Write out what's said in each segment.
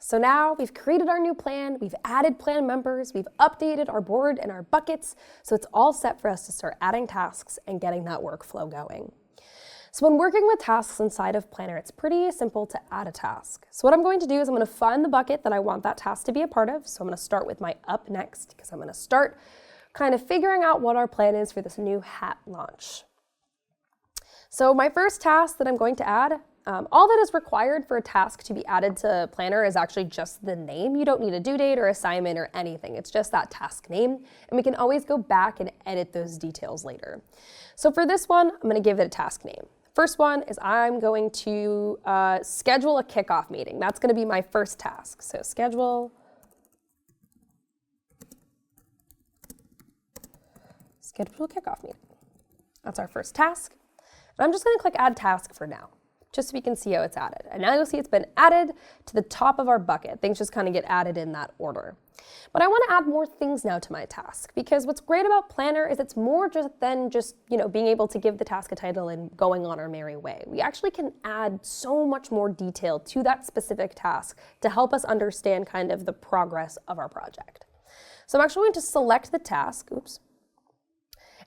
So now we've created our new plan, we've added plan members, we've updated our board and our buckets, so it's all set for us to start adding tasks and getting that workflow going. So when working with tasks inside of Planner, it's pretty simple to add a task. So what I'm going to do is I'm going to find the bucket that I want that task to be a part of. So I'm going to start with my up next, because I'm going to start kind of figuring out what our plan is for this new hat launch. So my first task that I'm going to add, all that is required for a task to be added to Planner is actually just the name. You don't need a due date or assignment or anything. It's just that task name, and we can always go back and edit those details later. So for this one, I'm going to give it a task name. First one is I'm going to schedule a kickoff meeting. That's going to be my first task. So schedule a kickoff meeting. That's our first task. And I'm just going to click Add Task for now, just so we can see how it's added. And now you'll see it's been added to the top of our bucket. Things just kind of get added in that order. But I want to add more things now to my task, because what's great about Planner is it's more than just being able to give the task a title and going on our merry way. We actually can add so much more detail to that specific task to help us understand kind of the progress of our project. So I'm actually going to select the task,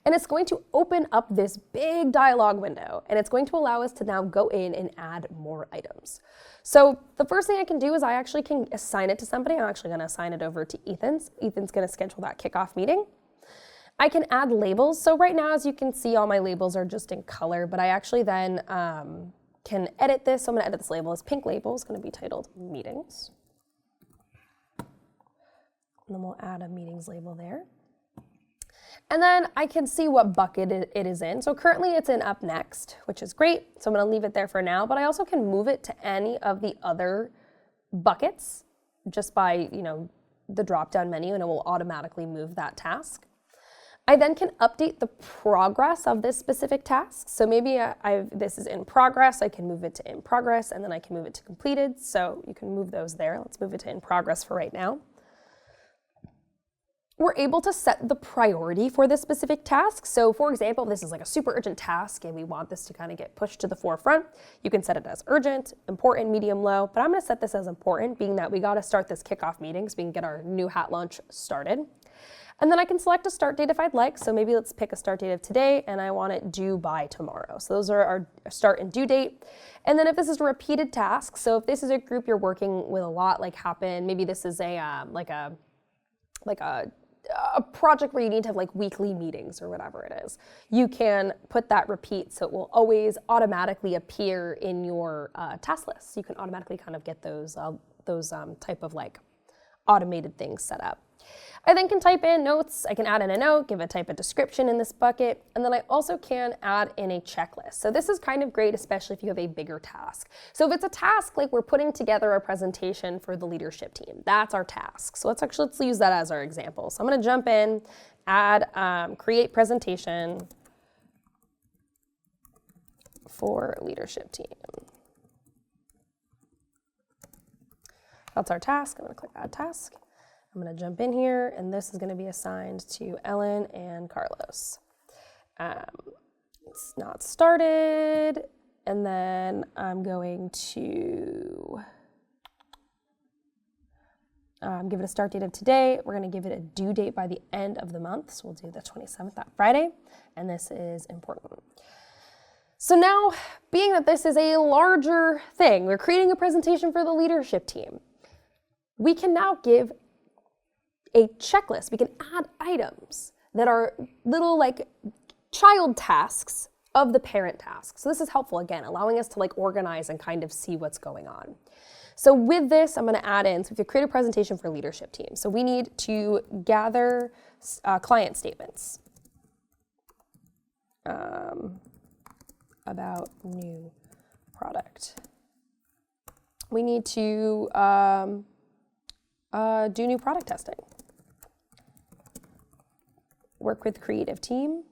and it's going to open up this big dialog window, and it's going to allow us to now go in and add more items. So the first thing I can do is I actually can assign it to somebody. I'm actually going to assign it over to Ethan's. Ethan's going to schedule that kickoff meeting. I can add labels. So right now, as you can see, all my labels are just in color, but I actually then can edit this. So I'm going to edit this label as pink label. It's going to be titled Meetings. And then we'll add a meetings label there. And then I can see what bucket it is in. So currently it's in up next, which is great. So I'm going to leave it there for now, but I also can move it to any of the other buckets just by, the drop-down menu, and it will automatically move that task. I then can update the progress of this specific task. So maybe this is in progress. I can move it to in progress, and then I can move it to completed. So you can move those there. Let's move it to in progress for right now. We're able to set the priority for this specific task. So for example, if this is like a super urgent task and we want this to kind of get pushed to the forefront, you can set it as urgent, important, medium, low, but I'm gonna set this as important, being that we gotta start this kickoff meeting so we can get our new hat launch started. And then I can select a start date if I'd like. So maybe let's pick a start date of today, and I want it due by tomorrow. So those are our start and due date. And then if this is a repeated task, so if this is a group you're working with a lot, like maybe this is a project where you need to have like weekly meetings or whatever it is, you can put that repeat so it will always automatically appear in your task list. So you can automatically kind of get those type of like automated things set up. I then can type in notes. I can add in a note, give a type of description in this bucket, and then I also can add in a checklist. So this is kind of great, especially if you have a bigger task. So if it's a task like we're putting together a presentation for the leadership team, that's our task. So let's use that as our example. So I'm going to jump in, add create presentation for leadership team. That's our task. I'm going to click add task. I'm going to jump in here, and this is going to be assigned to Ellen and Carlos. It's not started, and then I'm going to give it a start date of today. We're going to give it a due date by the end of the month, so we'll do the 27th, that Friday, and this is important. So now, being that this is a larger thing, we're creating a presentation for the leadership team, we can now give a checklist. We can add items that are little like child tasks of the parent task. So this is helpful, again, allowing us to like organize and kind of see what's going on. So with this, I'm going to add in, so if you create a presentation for leadership team, so we need to gather client statements about new product. We need to do new product testing. Work with creative team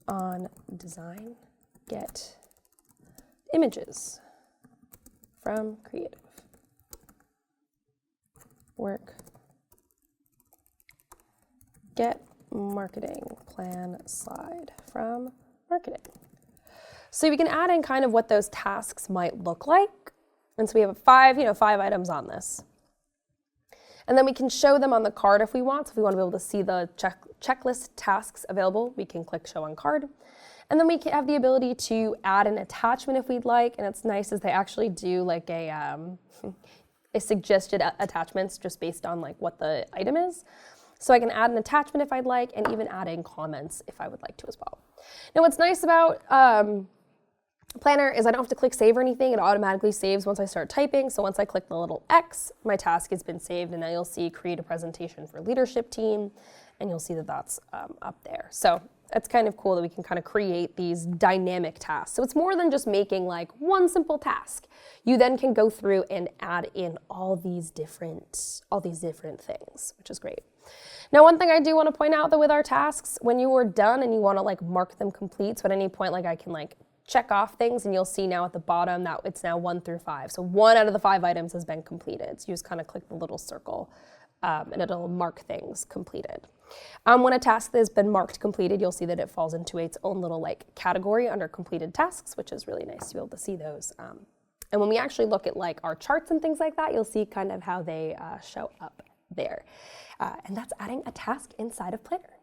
on design, get images from creative, work, get marketing plan slide from marketing. So we can add in kind of what those tasks might look like. And so we have five items on this. And then we can show them on the card if we want. So if we want to be able to see the checklist tasks available, we can click show on card. And then we can have the ability to add an attachment if we'd like. And it's nice is they actually do like a suggested attachments just based on like what the item is. So I can add an attachment if I'd like, and even add in comments if I would like to as well. Now what's nice about Planner is I don't have to click save or anything. It automatically saves once I start typing. So once I click the little X, my task has been saved, and now you'll see create a presentation for leadership team, and you'll see that that's up there. So it's kind of cool that we can kind of create these dynamic tasks. So it's more than just making like one simple task. You then can go through and add in all these different things, which is great. Now, one thing I do want to point out though with our tasks, when you are done and you want to like mark them complete, so at any point like I can like check off things, and you'll see now at the bottom that it's now 1 through 5. So 1 out of the 5 items has been completed. So you just kind of click the little circle and it'll mark things completed. When a task has been marked completed, you'll see that it falls into its own little like category under completed tasks, which is really nice to be able to see those. And when we actually look at like our charts and things like that, you'll see kind of how they show up there. And that's adding a task inside of Planner.